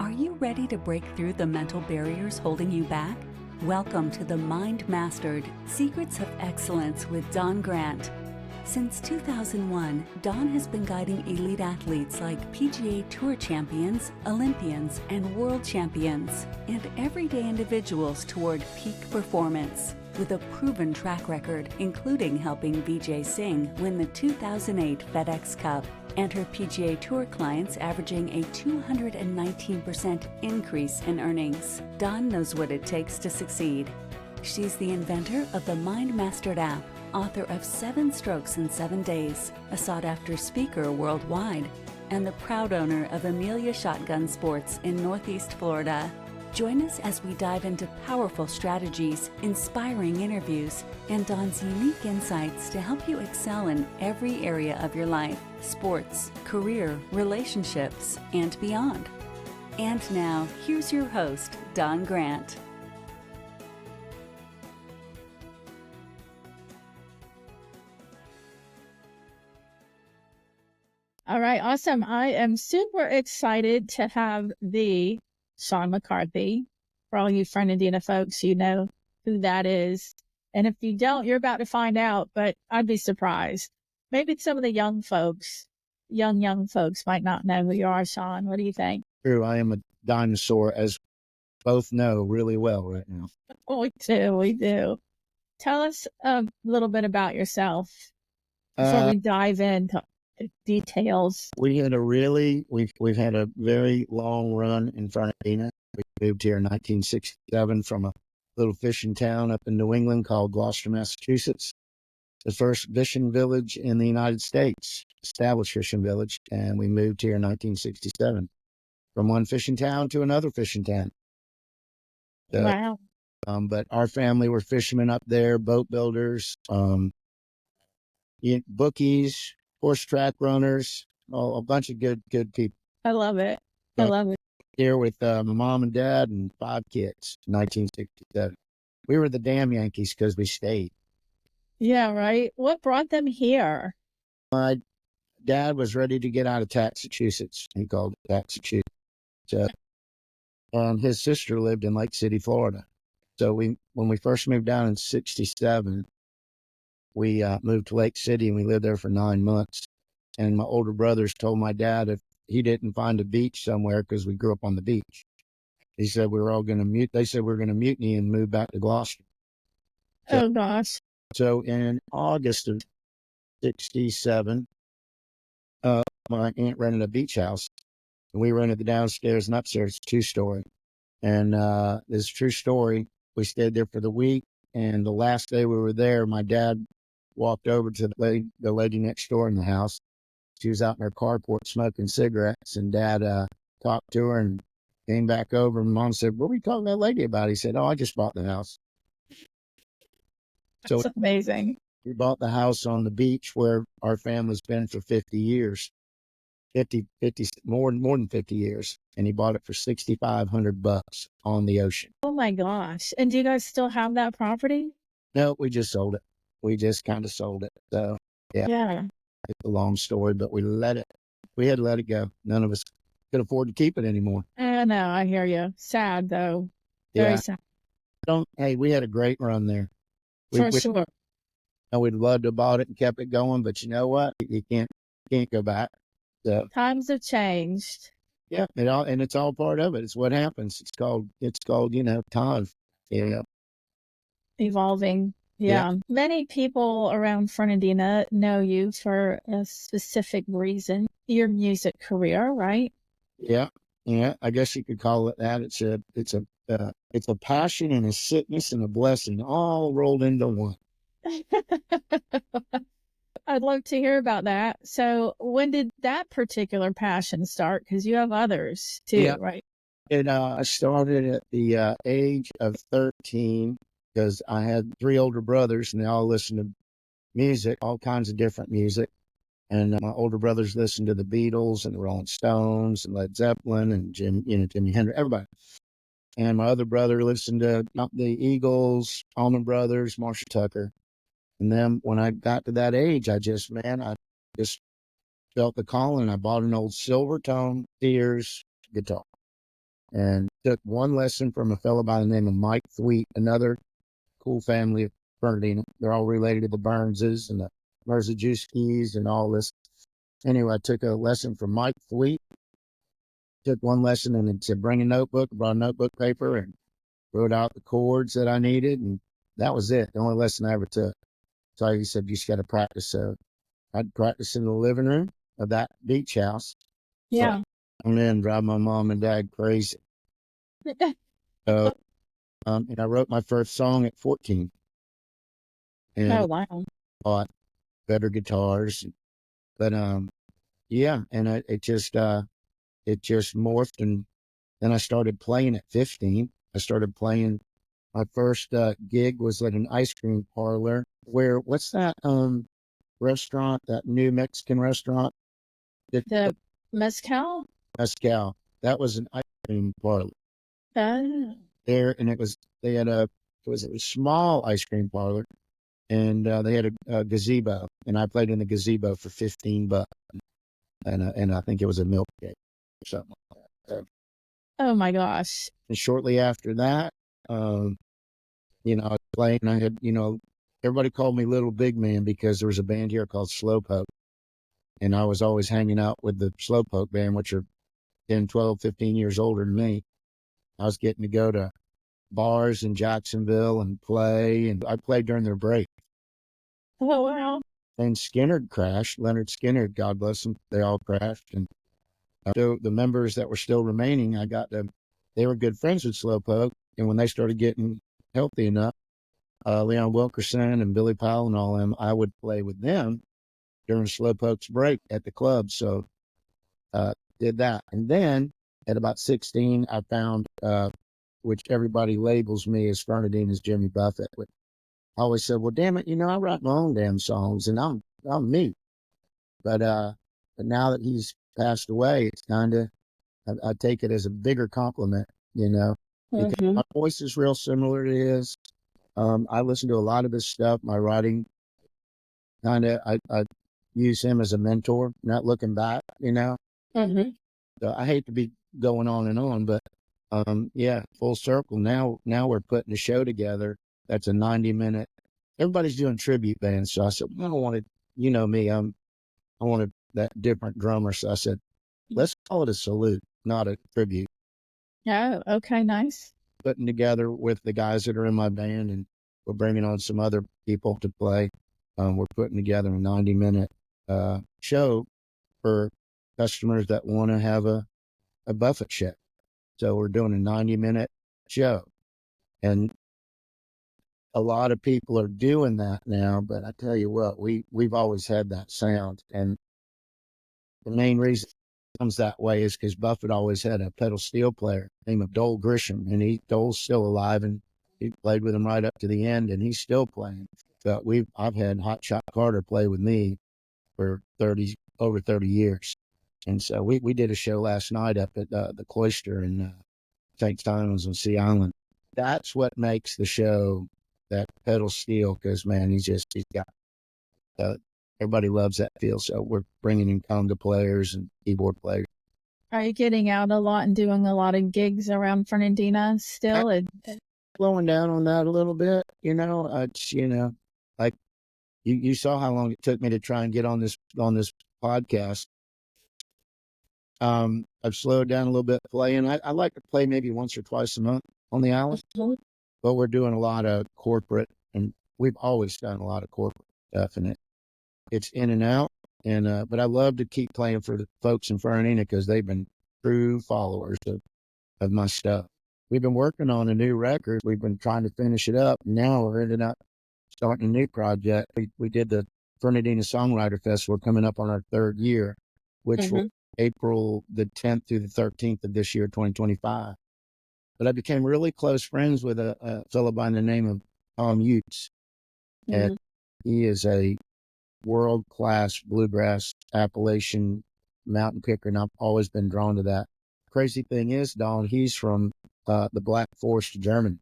Are you ready to break through the mental barriers holding you back? Welcome to the Mind Mastered Secrets of Excellence with Don Grant. Since 2001, Don has been guiding elite athletes like PGA Tour champions, Olympians, and world champions, and everyday individuals toward peak performance. With a proven track record, including helping Vijay Singh win the 2008 FedEx Cup, and her PGA Tour clients averaging a 219% increase in earnings. Dawn knows what it takes to succeed. She's the inventor of the Mind Mastered app, author of 7 Strokes in 7 Days, a sought-after speaker worldwide, and the proud owner of Amelia Shotgun Sports in Northeast Florida. Join us as we dive into powerful strategies, inspiring interviews, and Dawn's unique insights to help you excel in every area of your life, sports, career, relationships, and beyond. And now, here's your host, Don Grant. All right, awesome. I am super excited to have the Sean McCarthy. For all you Fernandina folks, you know who that is. And if you don't, you're about to find out, but I'd be surprised. Maybe some of the young folks might not know who you are, Sean. What do you think? True. I am a dinosaur, as both know really well right now. We do. Tell us a little bit about yourself before we dive into details. We've had a very long run in Fernandina. We moved here in 1967 from a little fishing town up in New England called Gloucester, Massachusetts. The first fishing village in the United States, established fishing village, and we moved here in 1967 from one fishing town to another fishing town. Wow. But our family were fishermen up there, boat builders, bookies, horse track runners, a bunch of good people. I love it. I love it. Here with my mom and dad and 5 kids, 1967. We were the damn Yankees because we stayed. Yeah, right. What brought them here? My dad was ready to get out of Massachusetts. He called it Massachusetts. And his sister lived in Lake City, Florida. So when we first moved down in 67, we moved to Lake City and we lived there for 9 months. And my older brothers told my dad if he didn't find a beach somewhere, because we grew up on the beach, he said we were all going to they said we were going to mutiny and move back to Gloucester. Oh gosh. So in August of 67, my aunt rented a beach house, and we rented the downstairs and upstairs, 2-story. And this true story, we stayed there for the week. And the last day we were there, my dad walked over to the lady next door in the house. She was out in her carport smoking cigarettes, and Dad talked to her and came back over. And Mom said, "What were you talking to that lady about?" He said, "Oh, I just bought the house." That's amazing. We bought the house on the beach where our family's been for 50 years, more than 50 years. And he bought it for $6,500 on the ocean. Oh my gosh. And do you guys still have that property? No, we just sold it. We just kind of sold it. So yeah. It's a long story, but we had to let it go. None of us could afford to keep it anymore. I know, I hear you. Sad though. Very sad. Hey, we had a great run there. Sure. And we'd loved to have bought it and kept it going, but you know what? You can't go back. So times have changed. Yeah, and it's all part of it. It's what happens. It's called time. Yeah. Evolving. Yeah. Many people around Fernandina know you for a specific reason. Your music career, right? Yeah. I guess you could call it that. It's a passion and a sickness and a blessing all rolled into one. I'd love to hear about that. So when did that particular passion start? Because you have others too, right? I started at the age of 13 because I had 3 older brothers and they all listened to music, all kinds of different music. And my older brothers listened to the Beatles and the Rolling Stones and Led Zeppelin and Jimi Hendrix, everybody. And my other brother listened to the Eagles, Allman Brothers, Marshall Tucker. And then when I got to that age, I just felt the calling. I bought an old Silvertone Sears guitar. and took one lesson from a fellow by the name of Mike Thweet, another cool family of Fernandina. They're all related to the Burnses and the Merzejewskis and all this. Anyway, I took a lesson from Mike Thweet, took one lesson, and it said, bring a notebook, brought a notebook paper, and wrote out the chords that I needed. And that was it. The only lesson I ever took. So he said, you just got to practice. So I'd practice in the living room of that beach house. Yeah. So I'm in, drive my mom and dad crazy. So, and I wrote my first song at 14. And Oh, wow. bought better guitars. But, yeah, and it just morphed. And then I started playing at 15. I started playing. My first gig was at an ice cream parlor where, what's that restaurant, that new Mexican restaurant? The mezcal? Mezcal. That was an ice cream parlor Oh. there. And they had it was a small ice cream parlor, and they had a gazebo, and I played in the gazebo for $15. And I think it was a milkshake or something like that. Oh, my gosh. And shortly after that, I was playing. I had, everybody called me Little Big Man because there was a band here called Slowpoke. And I was always hanging out with the Slowpoke band, which are 10, 12, 15 years older than me. I was getting to go to bars in Jacksonville and play. And I played during their break. Oh, wow. And Skinner crashed. Leonard Skinner, God bless him. They all crashed. And so the members that were still remaining, they were good friends with Slowpoke. And when they started getting healthy enough, Leon Wilkerson and Billy Powell and all them, I would play with them during Slowpoke's break at the club. So did that. And then at about 16, I found, which everybody labels me as Fernandina's Jimmy Buffett. But I always said, well, damn it, I write my own damn songs, and I'm me. But now that he's passed away, it's kind of, I take it as a bigger compliment, because my voice is real similar to his. I listen to a lot of his stuff. My writing, I use him as a mentor, not looking back, So I hate to be going on and on, but yeah, full circle. Now we're putting a show together that's a 90-minute. Everybody's doing tribute bands, so I said, well, I don't want to, me, I wanted that different drummer. So I said, let's call it a salute, not a tribute. Oh, okay, nice. Putting together with the guys that are in my band, and we're bringing on some other people to play. We're putting together a 90-minute show for customers that want to have a Buffett show. So we're doing a 90-minute show, and a lot of people are doing that now. But I tell you what, we've always had that sound, and the main reason it comes that way is because Buffett always had a pedal steel player named Dole Grisham, and Dole's still alive, and he played with him right up to the end, and he's still playing. But I've had Hot Shot Carter play with me for over 30 years. And so we did a show last night up at the Cloister in St. Simons on Sea Island. That's what makes the show that pedal steel, because, man, he's got, everybody loves that feel. So we're bringing in conga players and keyboard players. Are you getting out a lot and doing a lot of gigs around Fernandina still? Slowing down on that a little bit, it's, like you saw how long it took me to try and get on this podcast. I've slowed down a little bit playing. I like to play maybe once or twice a month on the island, but we're doing a lot of corporate, and we've always done a lot of corporate stuff, and it's in and out. And but I love to keep playing for the folks in Fernandina because they've been true followers of my stuff. We've been working on a new record. We've been trying to finish it up. Now we're ending up starting a new project. We did the Fernandina Songwriter Festival coming up on our 3rd year, which will April the 10th through the 13th of this year, 2025. But I became really close friends with a fellow by the name of Tom Utes. And he is a world-class bluegrass Appalachian mountain picker, and I've always been drawn to that. Crazy thing is, Don, he's from the Black Forest, Germany.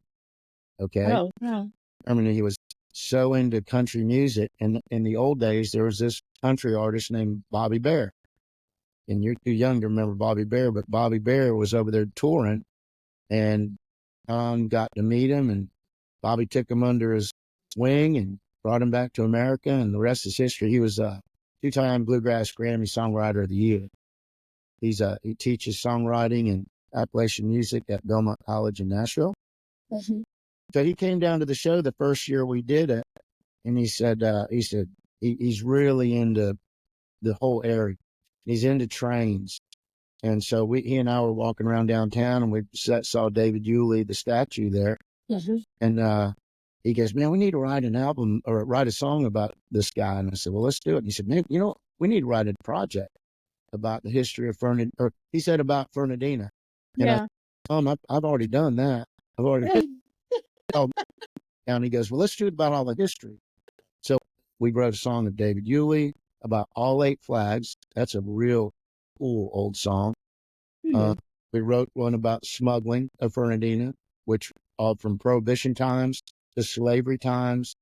Okay? Oh, wow. Germany, he was so into country music. And in the old days, there was this country artist named Bobby Bear. And you're too young to remember Bobby Bear, but Bobby Bear was over there touring And Tom got to meet him, and Bobby took him under his wing and brought him back to America, and the rest is history. He was a two-time Bluegrass Grammy Songwriter of the Year. He teaches songwriting and Appalachian music at Belmont College in Nashville. Mm-hmm. So he came down to the show the first year we did it, and he said he's really into the whole area. He's into trains. And so he and I were walking around downtown, and we saw David Yulee, the statue there. Mm-hmm. And he goes, man, we need to write an album or write a song about this guy. And I said, well, let's do it. And he said, man, we need to write a project about the history of Fernandina. Or he said about Fernandina. And Yeah. I've already done that. I've already. And he goes, well, let's do it about all the history. So we wrote a song of David Yulee about all 8 flags. That's a real cool old song. Mm-hmm. We wrote one about smuggling of Fernandina, which all from Prohibition times to slavery times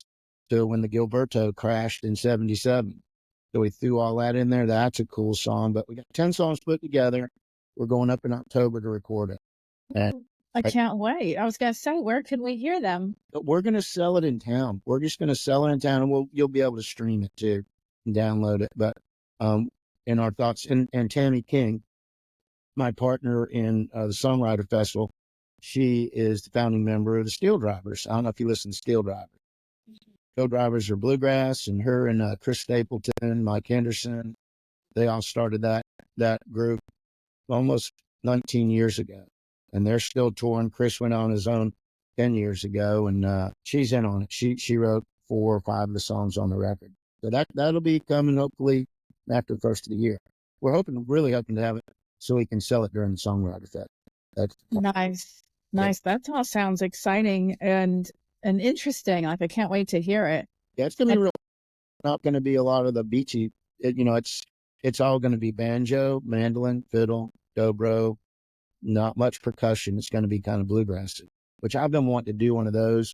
to when the Gilberto crashed in 1977. So we threw all that in there. That's a cool song. But we got 10 songs put together. We're going up in October to record it. And I can't wait. I was going to say, where can we hear them? we're going to sell it in town. We're just going to sell it in town, and you'll be able to stream it too and download it. But in our thoughts, and Tammy King, my partner in the Songwriter Festival, she is the founding member of the Steel Drivers. I don't know if you listen to Steel Drivers. Steel Drivers are bluegrass, and her and Chris Stapleton, Mike Henderson, they all started that group almost 19 years ago. And they're still touring. Chris went on his own 10 years ago, and she's in on it. She wrote 4 or 5 of the songs on the record. So that'll be coming hopefully after the first of the year. We're really hoping to have it so we can sell it during the Songwriter Fest. That's nice. That all sounds exciting and interesting. Like, I can't wait to hear it. Yeah, it's gonna be real. Not going to be a lot of the beachy. It's all going to be banjo, mandolin, fiddle, dobro. Not much percussion. It's going to be kind of bluegrass, which I've been wanting to do one of those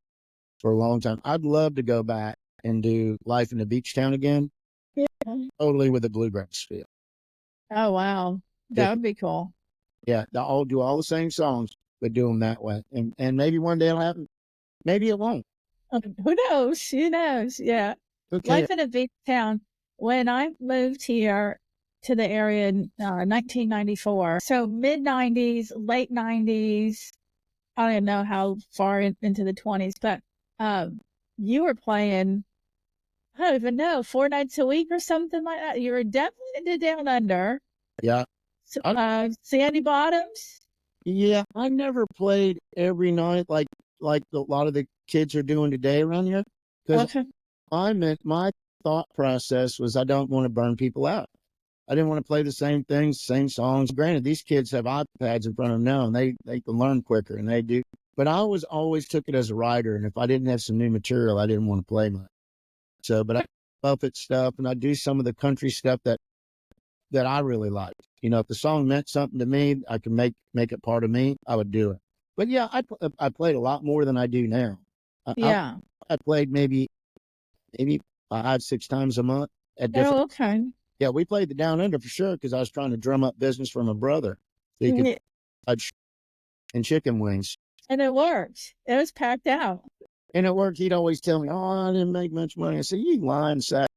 for a long time. I'd love to go back and do Life in the Beach Town again. Yeah. Totally with a bluegrass feel. Oh, wow. That would be cool. Yeah. I'll do all the same songs, but do them that way. And maybe one day it'll happen. Maybe it won't. Who knows? Who knows? Yeah. Okay. Life in a Beach Town. When I moved here to the area in 1994, so mid-90s, late 90s, I don't even know how far into the 20s, but you were playing, I don't even know, 4 nights a week or something like that. You were definitely into Down Under. Yeah. Sandy Bottoms. Yeah. I never played every night like a lot of the kids are doing today around here. Because my thought process was I don't want to burn people out. I didn't want to play the same things, same songs. Granted, these kids have iPads in front of them now, and they can learn quicker, and they do. But I always took it as a writer, and if I didn't have some new material, I didn't want to play much. So, but I Buffett stuff, and I do some of the country stuff that I really liked. If the song meant something to me, I could make it part of me, I would do it. But yeah, I played a lot more than I do now. I played maybe 5-6 times a month at different. Oh, okay. Yeah, we played the Down Under for sure because I was trying to drum up business for my brother so he could and chicken wings. And it worked. It was packed out. And it worked. He'd always tell me, "Oh, I didn't make much money." I said, "You lying sack."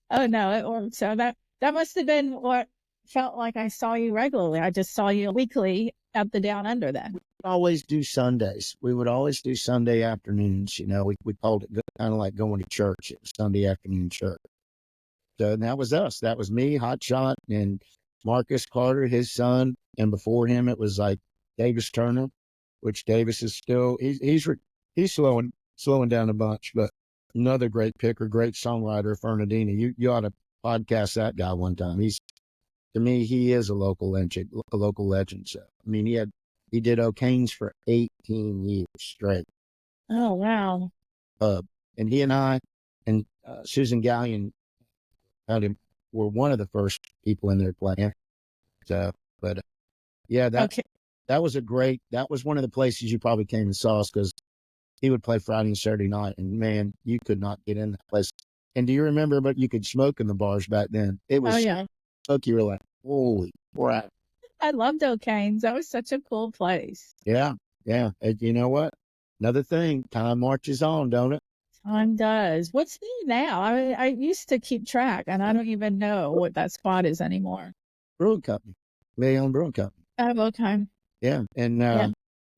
Oh no, it worked. So that must have been what felt like I saw you regularly. I just saw you weekly at the Down Under then. We would always do Sundays. We would always do Sunday afternoons. We called it kind of like going to church. It was Sunday afternoon church. So that was us. That was me, Hot Shot, and Marcus Carter, his son. And before him, it was like Davis Turner, which Davis is still, he's slowing down a bunch, but another great picker, great songwriter, Fernandina. You ought to podcast that guy one time. To me, he is a local legend. So, I mean, he did O'Kane's for 18 years straight. Oh, wow. And he and I and Susan Gallion were one of the first people in there playing. So, but yeah, that was one of the places you probably came and saw us because he would play Friday and Saturday night, and man, you could not get in that place. And do you remember, but you could smoke in the bars back then? It was, oh yeah, smoke, you were like, holy crap. I loved O'Kane's. That was such a cool place. Yeah, yeah. And you know what? Another thing, time marches on, don't it? Time does. What's new now? I used to keep track, and I don't even know what that spot is anymore. Brewing company, Leon Brewing Company. Oh, okay. Yeah, and Yeah.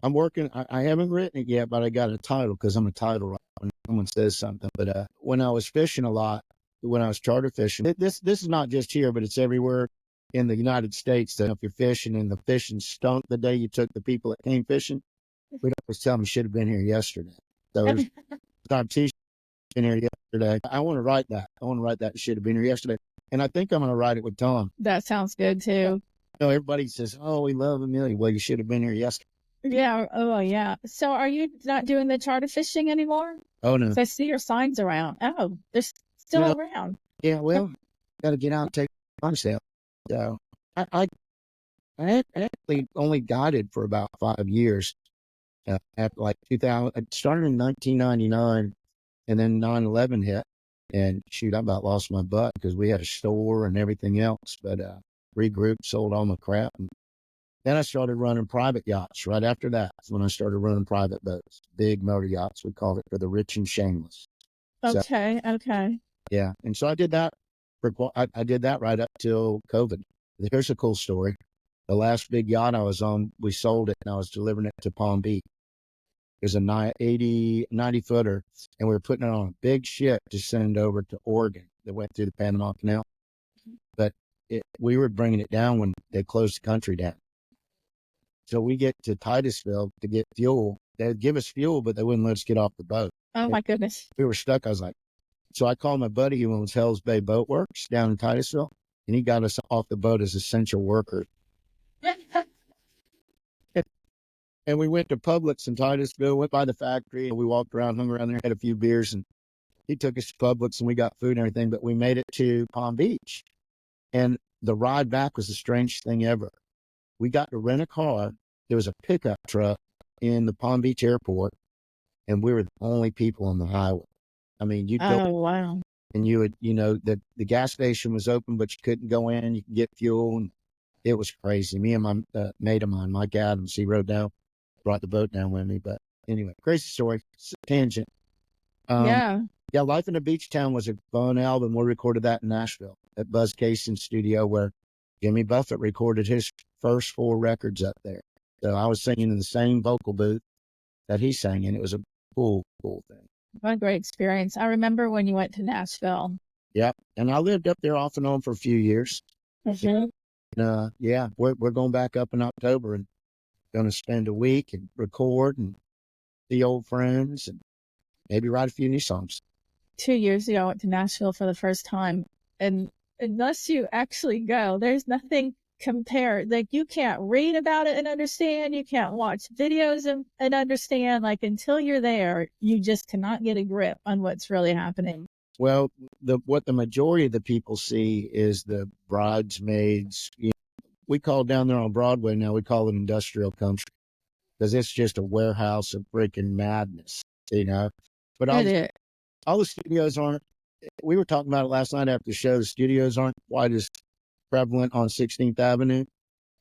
I'm working. I haven't written it yet, but I got a title because I'm a title writer when someone says something. But when I was fishing a lot, when I was charter fishing, this is not just here, but it's everywhere in the United States. That if you're fishing and the fishing stunk the day you took the people that came fishing, we'd always tell them you should have been here yesterday. So there's our T-shirt been here yesterday. I want to write that. I want to write that should have been here yesterday, and I think I'm going to write it with Tom. That sounds good too. You know, everybody says, "Oh, we love Amelia." Well, you should have been here yesterday. Yeah. Oh, yeah. So are you not doing the charter fishing anymore? Oh no. 'Cause I see your signs around. Oh, they're still No. around. Yeah, well, got to get out and take myself. So I had actually only guided for about 5 years. After like 2000, I started in 1999, and then 9/11 hit, and shoot, I about lost my butt because we had a store and everything else. But regrouped, sold all my crap, and then I started running private yachts. Right after that, is when I started running private boats, big motor yachts. We called it for the rich and shameless. So Okay. Okay. yeah, and so I did that. I did that right up till COVID. Here's a cool story. The last big yacht I was on, we sold it, and I was delivering it to Palm Beach. There's a 90 footer, and we were putting it on a big ship to send over to Oregon that went through the Panama Canal. But we were bringing it down when they closed the country down. So we get to Titusville to get fuel. They'd give us fuel, but they wouldn't let us get off the boat. Oh my goodness. We were stuck. I was like, so I called my buddy who owns Hell's Bay Boat Works down in Titusville, and he got us off the boat as essential workers. And we went to Publix in Titusville, went by the factory, and we walked around, hung around there, had a few beers, and he took us to Publix, and we got food and everything, but we made it to Palm Beach. And the ride back was the strangest thing ever. We got to rent a car. There was a pickup truck in the Palm Beach airport, and we were the only people on the highway. I mean, you'd go Oh, wow. and you would, the gas station was open, but you couldn't go in. You could get fuel, and it was crazy. Me and my mate of mine, Mike Adams, he rode down, brought the boat down with me. But anyway, crazy story. It's a tangent. Yeah. Yeah, Life in a Beach Town was a fun album. We recorded that in Nashville at Buzz Cason's studio, where Jimmy Buffett recorded his first 4 records up there. So I was singing in the same vocal booth that he sang in. It was a cool thing. What a great experience. I remember when you went to Nashville. Yep. And I lived up there off and on for a few years. Mhm. Yeah, we're going back up in October and going to spend a week and record and see old friends and maybe write a few new songs. 2 years ago, I went to Nashville for the first time. And unless you actually go, there's nothing compared. Like, you can't read about it and understand. You can't watch videos and understand. Like, until you're there, you just cannot get a grip on what's really happening. Well, what the majority of the people see is the bridesmaids. We call down there on Broadway now, we call it industrial country because it's just a warehouse of freaking madness, But all the studios aren't, we were talking about it last night after the show, the studios aren't quite as prevalent on 16th Avenue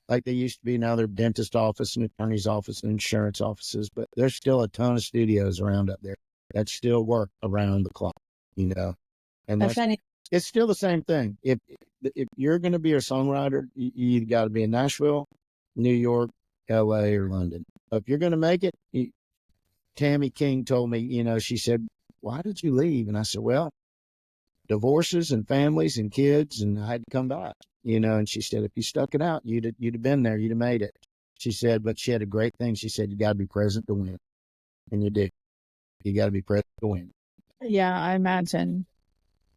like they used to be. Now they're dentist office and attorney's office and insurance offices, but there's still a ton of studios around up there that still work around the clock, and it's still the same thing. If you're going to be a songwriter, you got to be in Nashville, New York, LA, or London. If you're going to make it, Tammy King told me, she said, "Why did you leave?" And I said, "Well, divorces and families and kids, and I had to come back, And she said, "If you stuck it out, you'd have been there, you'd have made it." She said, but she had a great thing. She said, "You got to be present to win," and you do. You got to be present to win. Yeah, I imagine.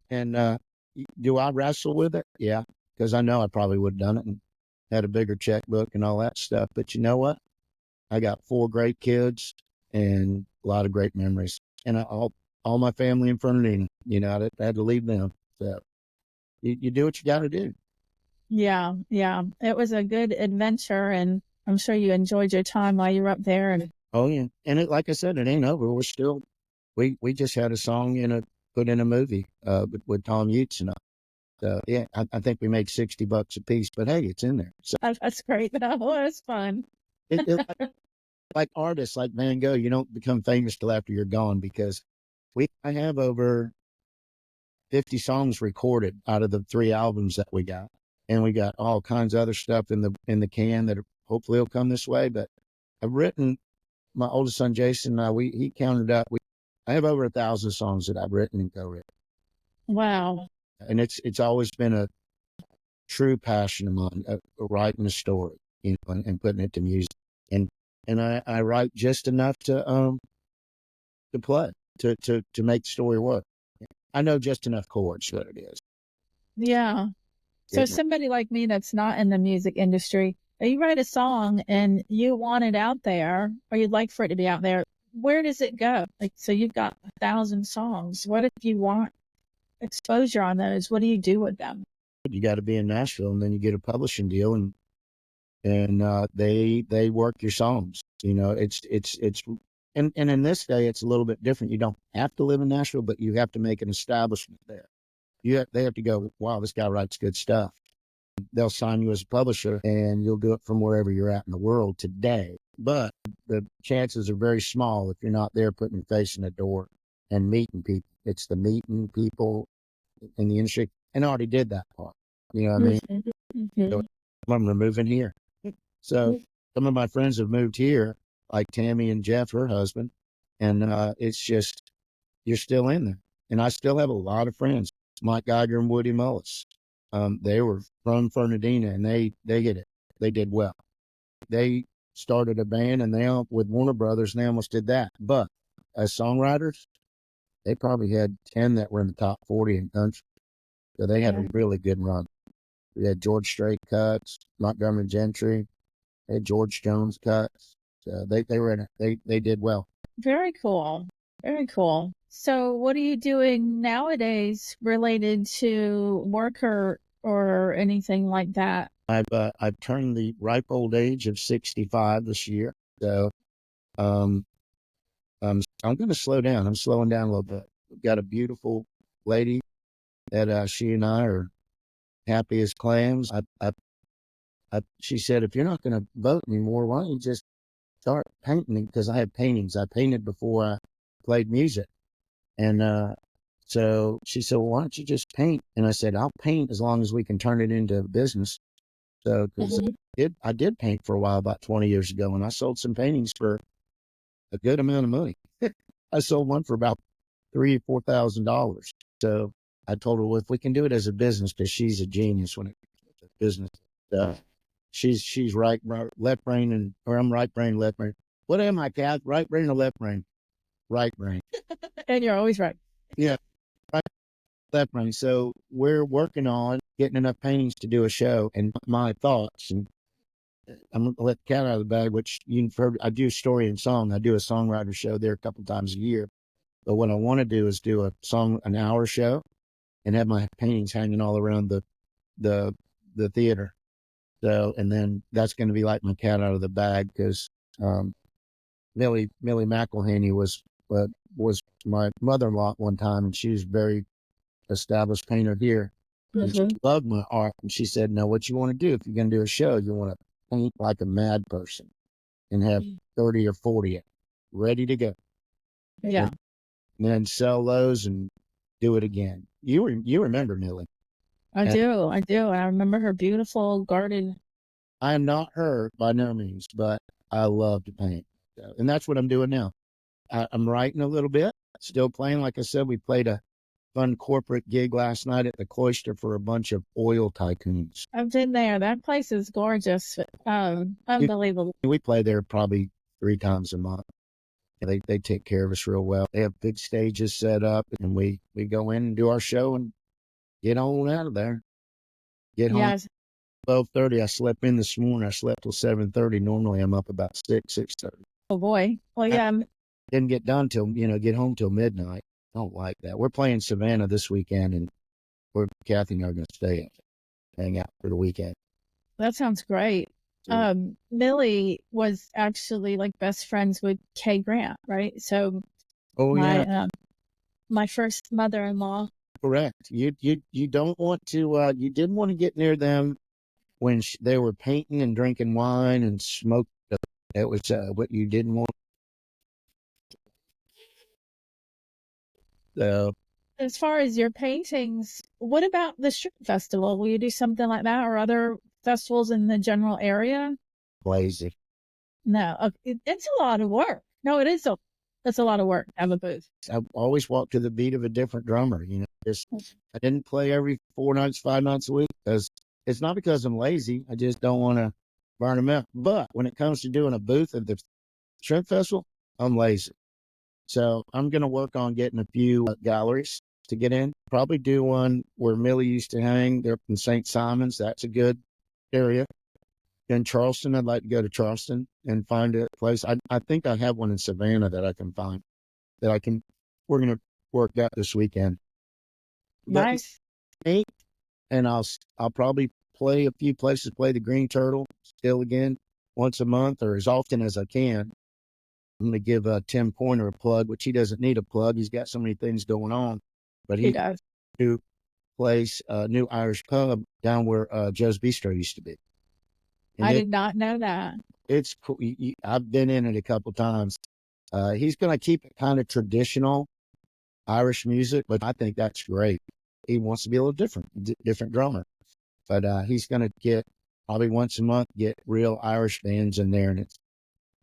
And do I wrestle with it? Yeah, because I know I probably would have done it and had a bigger checkbook and all that stuff. But you know what? I got 4 great kids and a lot of great memories, and all my family in Fernandina. I had to leave them. So you do what you got to do. Yeah, yeah. It was a good adventure, and I'm sure you enjoyed your time while you were up there. And oh yeah, and like I said, it ain't over. We're still we just had a song put in a movie with Tom Yates and So yeah, I think we made $60 a piece, but hey, it's in there. So That's great. That was fun. it like artists like Van Gogh, you don't become famous till after you're gone, because I have over 50 songs recorded out of the 3 albums that we got. And we got all kinds of other stuff in the can that hopefully will come this way. But I've written, my oldest son Jason and I, he counted up. I have over 1,000 songs that I've written and co-written. Wow. And it's always been a true passion of mine, writing a story, and putting it to music. And I write just enough to play, to make the story work. I know just enough chords, what it is. Yeah. So Yeah. somebody like me that's not in the music industry, you write a song and you want it out there, or you'd like for it to be out there, where does it go? Like, so you've got 1,000 songs. What if you want exposure on those? What do you do with them? You got to be in Nashville, and then you get a publishing deal, and they work your songs. And in this day, it's a little bit different. You don't have to live in Nashville, but you have to make an establishment there. They have to go, wow, this guy writes good stuff. They'll sign you as a publisher, and you'll do it from wherever you're at in the world today. But the chances are very small if you're not there putting your face in the door and meeting people. It's the meeting people in the industry. And I already did that part. You know what I mean? Mm-hmm. So some of them are moving here. So some of my friends have moved here, like Tammy and Jeff, her husband. And it's just, you're still in there. And I still have a lot of friends, Mike Geiger and Woody Mullis. They were from Fernandina, and they get it. They did well. They started a band, and with Warner Brothers, and they almost did that. But as songwriters, they probably had 10 that were in the top 40 in country. So they had a really good run. We had George Strait cuts, Montgomery Gentry, they had George Jones cuts. So they were in it. They did well. Very cool. Very cool. So what are you doing nowadays related to work or anything like that? I've turned the ripe old age of 65 this year. So I'm going to slow down. I'm slowing down a little bit. We've got a beautiful lady that she and I are happy as clams. She said, if you're not going to vote anymore, why don't you just start painting? Because I have paintings. I painted before I played music. And so she said, well, why don't you just paint? And I said, I'll paint as long as we can turn it into a business. So because I did paint for a while, about 20 years ago, and I sold some paintings for a good amount of money. I sold one for about $3,000 or $4,000. So I told her, well, if we can do it as a business, because she's a genius when it comes to business. She's left brain, or I'm right brain, left brain. What am I, Kath? Right brain or left brain? Right brain. And you're always right. Yeah, right, left brain. So we're working on getting enough paintings to do a show. And my thoughts, and I'm going to let the cat out of the bag, which you've heard, I do story and song. I do a songwriter show there a couple times a year. But what I want to do is do an hour show, and have my paintings hanging all around the theater. So, and then that's going to be like my cat out of the bag, because Millie McElhaney was my mother-in-law at one time, and she was a very established painter here. And she loved my art, and she said, no, what you want to do, if you're going to do a show, you want to paint like a mad person and have 30 or 40 ready to go. Yeah. And then sell those and do it again. You remember Millie? I do. And I remember her beautiful garden. I am not her by no means, but I love to paint. So, and that's what I'm doing now. I'm writing a little bit, still playing. Like I said, we played a fun corporate gig last night at the Cloister for a bunch of oil tycoons. I've been there. That place is gorgeous. Unbelievable. We play there probably 3 times a month. They take care of us real well. They have big stages set up, and we go in and do our show and get on out of there. Get home. Yes. 12:30. I slept in this morning. I slept till 7:30. Normally I'm up about 6:30. Oh boy. Well, yeah. Didn't get done till, get home till midnight. Don't like that. We're playing Savannah this weekend, and Kathy and I are going to stay, hang out for the weekend. That sounds great. Yeah. Millie was actually like best friends with Kay Grant, right? So Oh, yeah. my first mother-in-law Correct. You don't want to. You didn't want to get near them when they were painting and drinking wine and smoke. That was what you didn't want. So As far as your paintings, what about the street festival? Will you do something like that or other festivals in the general area? lazy. No, it's a lot of work. No, that's a lot of work to have a booth. I always walk to the beat of a different drummer. Just I didn't play every 4 nights, 5 nights a week because it's not because I'm lazy. I just don't want to burn them out. But when it comes to doing a booth at the Shrimp Festival, I'm lazy. So I'm going to work on getting a few galleries to get in. Probably do one where Millie used to hang. They're in St. Simon's. That's a good area. In Charleston, I'd like to go to Charleston and find a place. I think I have one in Savannah that I can find that I can. We're going to work that this weekend. But Nice. me, and I'll probably play a few places. Play the Green Turtle still again once a month or as often as I can. I'm going to give Tim Pointer a plug, which he doesn't need a plug. He's got so many things going on, but He does. new place, new Irish pub down where Joe's Bistro used to be. And I did not know that. It's cool. I've been in it a couple times. He's going to keep it kind of traditional Irish music, but I think that's great. He wants to be a little different drummer, but he's going to get probably once a month, get real Irish bands in there. And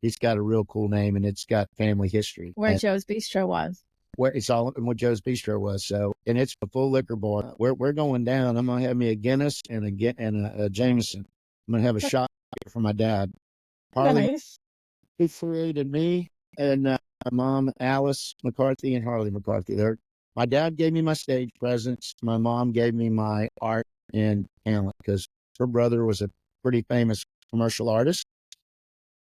he's got a real cool name and it's got family history. Where and Joe's Bistro was. where it's all and what Joe's Bistro was. So, and it's a full liquor bar. We're going down. I'm going to have me a Guinness and a Jameson. I'm going to have a shot for my dad. Harley, Nice. he created me and my mom, Alice McCarthy and Harley McCarthy. My dad gave me my stage presence. My mom gave me my art and talent because her brother was a pretty famous commercial artist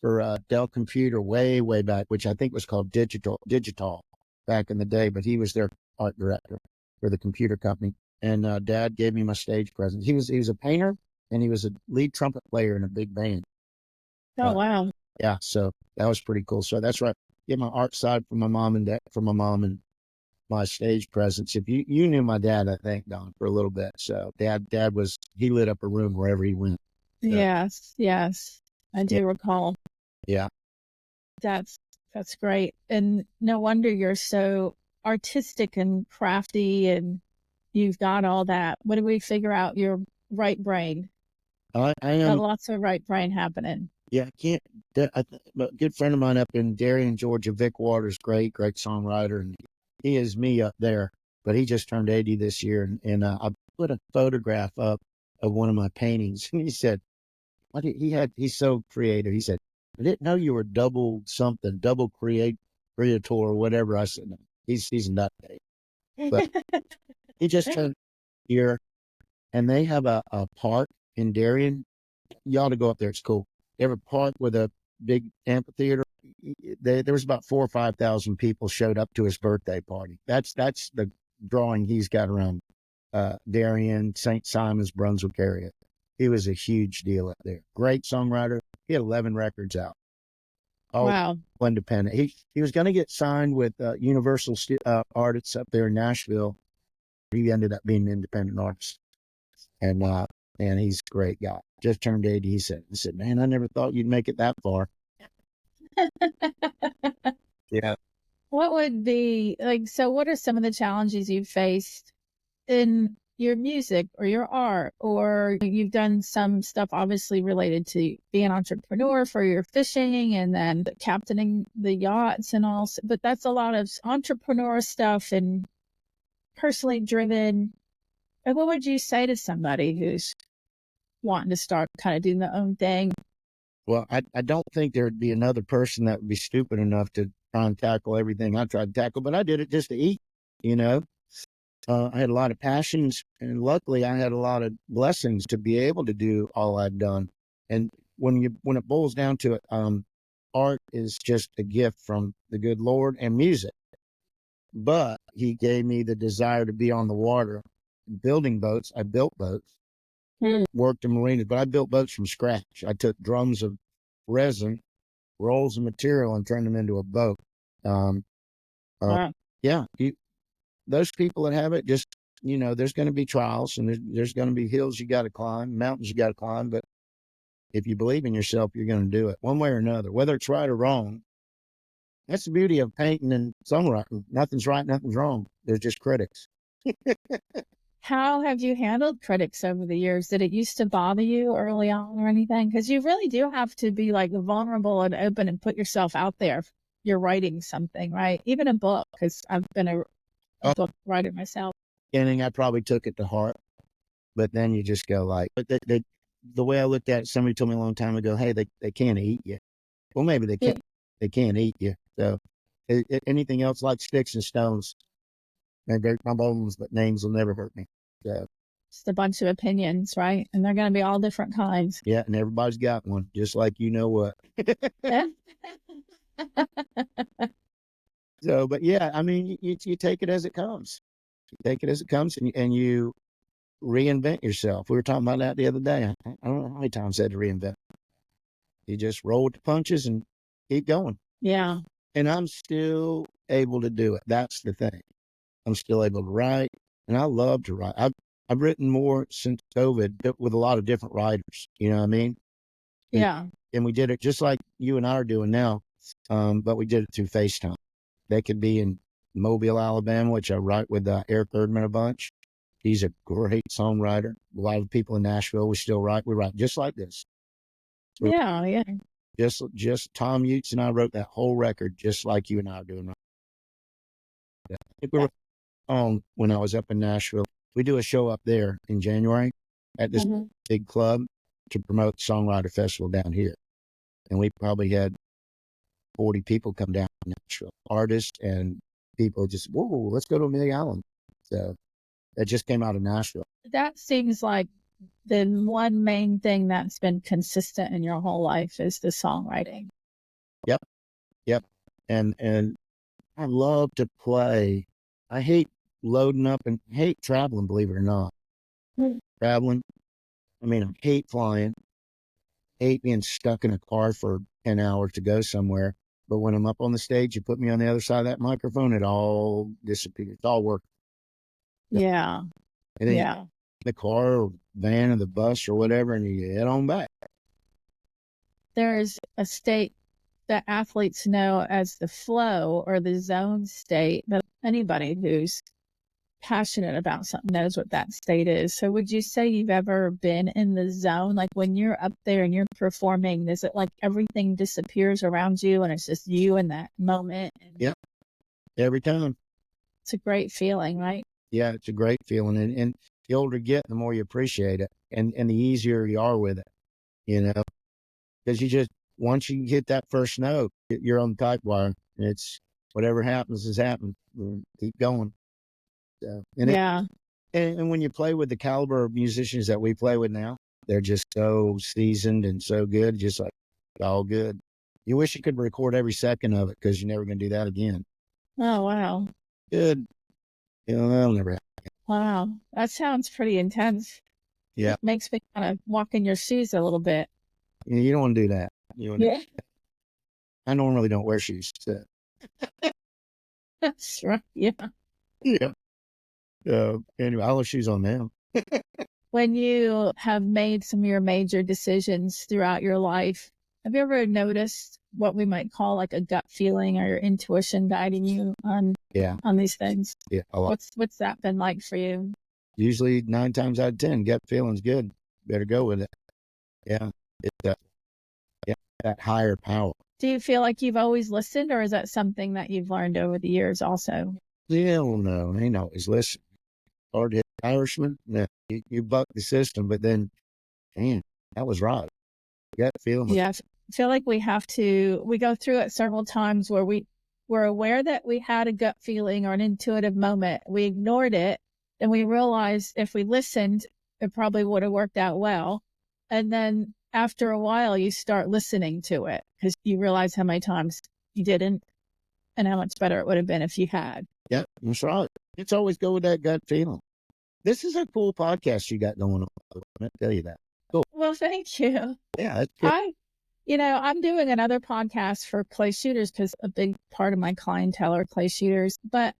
for Dell Computer way back, which I think was called Digital back in the day, but he was their art director for the computer company. And Dad gave me my stage presence. He was a painter and he was a lead trumpet player in a big band. Oh, wow. Yeah, so that was pretty cool. So that's right. Get my art side from my mom and and my stage presence. If you knew my dad, I think, Don, for a little bit. So dad he lit up a room wherever he went. So, Yes. I do recall. Yeah. That's great. And no wonder you're so artistic and crafty and you've got all that. What do we figure out? Your right brain. I Got am. lots of right brain happening. Yeah, I can't. A good friend of mine up in Darien, Georgia, Vic Waters, great songwriter, and he is me up there. But he just turned 80 this year, and I put a photograph up of one of my paintings, and he said, he's so creative. He said, I didn't know you were double creator or whatever. I said, no, he's a nut. But he just turned here, and they have a park in Darien. You ought to go up there. It's cool. They have a park with a big amphitheater. There was about 4,000 or 5,000 people showed up to his birthday party. That's the drawing he's got around Darien, St. Simons, Brunswick area. He was a huge deal up there. Great songwriter. He had 11 records out. All Wow. independent. He was going to get signed with Universal artists up there in Nashville. He ended up being an independent artist. And he's a great guy. Just turned 80. He said, man, I never thought you'd make it that far. Yeah. What would be so what are some of the challenges you've faced in your music or your art, or you've done some stuff obviously related to being an entrepreneur for your fishing and then captaining the yachts and all, but that's a lot of entrepreneur stuff and personally driven. And what would you say to somebody who's wanting to start kind of doing their own thing? Well, I don't think there'd be another person that would be stupid enough to try and tackle everything I tried to tackle, but I did it just to eat, I had a lot of passions, and luckily I had a lot of blessings to be able to do all I'd done. And when it boils down to it, art is just a gift from the good Lord and music. But he gave me the desire to be on the water, building boats. I built boats, worked in marinas, but I built boats from scratch. I took drums of resin, rolls of material, and turned them into a boat. Wow. Yeah, those people that have it, just there's going to be trials and there's going to be hills you got to climb, mountains you got to climb. But if you believe in yourself, you're going to do it one way or another, whether it's right or wrong. That's the beauty of painting and songwriting. Nothing's right, nothing's wrong. There's just critics. How have you handled critics over the years? Did it used to bother you early on or anything? Because you really do have to be like vulnerable and open and put yourself out there if you're writing something, right? Even a book, because I've been a book writer myself. Beginning, I probably took it to heart, but then you just go like, but the way I looked at it, somebody told me a long time ago, hey, they can't eat you. Well, maybe they can't. They can't eat you. So anything else like sticks and stones, they break my bones, but names will never hurt me. So just a bunch of opinions, right? And they're going to be all different kinds. yeah, and everybody's got one, just like you know what. So, but yeah, I mean, you take it as it comes. You take it as it comes, and you reinvent yourself. We were talking about that the other day. I don't know how many times I had to reinvent. You just roll with the punches and keep going. Yeah. And I'm still able to do it. That's the thing. I'm still able to write, and I love to write. I've written more since COVID with a lot of different writers. You know what I mean? Yeah. And we did it just like you and I are doing now, but we did it through FaceTime. They could be in Mobile, Alabama, which I write with Eric Erdman a bunch. He's a great songwriter. A lot of people in Nashville, we still write. We write just like this. Yeah. Just Tom Utes and I wrote that whole record just like you and I are doing right now. I think we were on when I was up in Nashville. We do a show up there in January at this big club to promote the Songwriter Festival down here. And we probably had 40 people come down from Nashville, artists and people just, whoa, let's go to Amelia Island. So that just came out of Nashville. That seems like the one main thing that's been consistent in your whole life is the songwriting. Yep. And I love to play. I hate loading up and hate traveling, believe it or not. Traveling. I mean, I hate flying. Hate being stuck in a car for 10 hours to go somewhere. But when I'm up on the stage, you put me on the other side of that microphone, it all disappears. It's all work. Yeah. And then you get in the car or van or the bus or whatever, and you head on back. There's a state that athletes know as the flow or the zone state, but anybody who's passionate about something knows what that state is. So would you say you've ever been in the zone? Like when you're up there and you're performing, is it like everything disappears around you and it's just you in that moment? Yep. Every time. It's a great feeling, right? Yeah, it's a great feeling. And the older you get, the more you appreciate it. And the easier you are with it, because you just, once you hit that first note, you're on the type wire. It's whatever happens has happened. Keep going. So, and when you play with the caliber of musicians that we play with now, they're just so seasoned and so good, just like all good. You wish you could record every second of it because you're never going to do that again. Oh, wow. Good. That'll never happen. Wow. That sounds pretty intense. Yeah. It makes me kind of walk in your shoes a little bit. You don't want to do that. I normally don't wear shoes. So. That's right. Yeah. Yeah. Anyway, I'll have shoes on now. When you have made some of your major decisions throughout your life, have you ever noticed what we might call like a gut feeling or your intuition guiding you on these things? Yeah, a lot. What's that been like for you? Usually 9 times out of 10, gut feeling's good. Better go with it. Yeah, it's that higher power. Do you feel like you've always listened, or is that something that you've learned over the years also? Hell no, ain't always listen. Hard hit Irishman. No, you buck the system, but then, man, that was right. Gut feeling. Yeah, I feel like we go through it several times where we're aware that we had a gut feeling or an intuitive moment. We ignored it, and we realized if we listened, it probably would have worked out well. And then after a while, you start listening to it because you realize how many times you didn't and how much better it would have been if you had. Yeah, that's right. It's always go with that gut feeling. This is a cool podcast you got going on. I want to tell you that. Cool. Well, thank you. Yeah, that's good. I'm doing another podcast for clay shooters because a big part of my clientele are clay shooters. But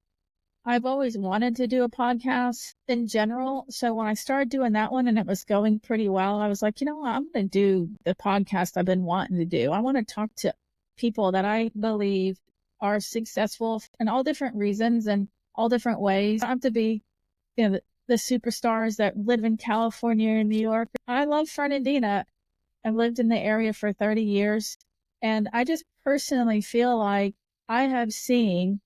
I've always wanted to do a podcast in general. So when I started doing that one and it was going pretty well, I was like, you know what? I'm going to do the podcast I've been wanting to do. I want to talk to people that I believe are successful in all different reasons and all different ways. I don't have to be, the superstars that live in California and New York. I love Fernandina. I've lived in the area for 30 years. And I just personally feel like I have seen